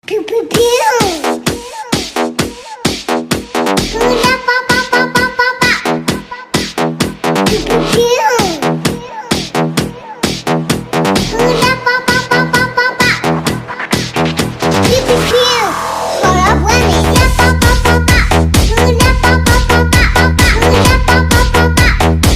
Pew pew pew. Hula pa pa pa pa pa pa. Pew pew pew. Hula pa pa pa pa pa pa. Pew pew pew. Hula whammy. La pa pa pa pa. Hula pa pa pa pa pa pa. Hula pa pa pa pa.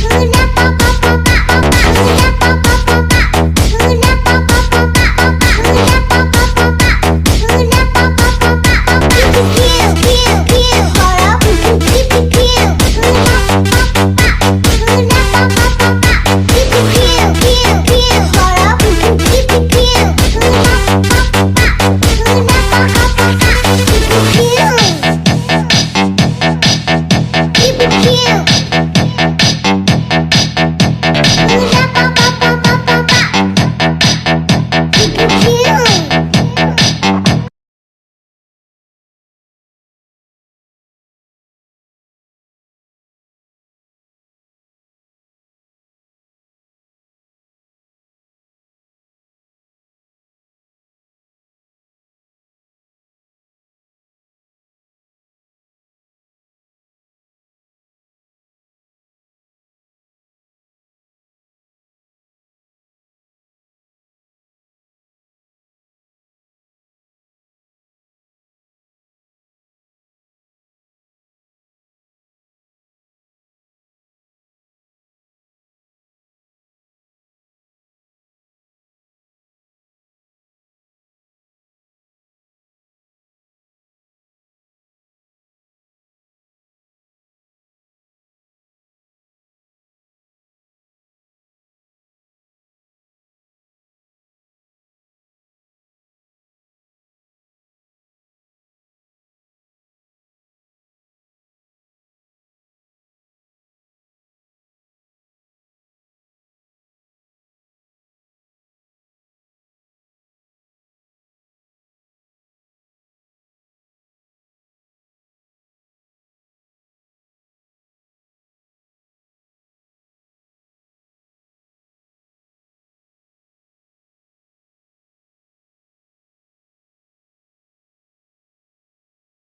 Hula pa pa pa pa pa pa. Hula pa pa pa pa. Hula pa pa pa pa pa pa. Hula pa pa pa pa. Hula pa pa pa pa. Pew pew pew pew. Hula pew pew pew pew. Hula pa pa pa pa. Hula pa pa pa pa. Pew pew pew pew. Hula pew pew pew pew. Hula pa pa pa pa. Hula pa pa pa pa.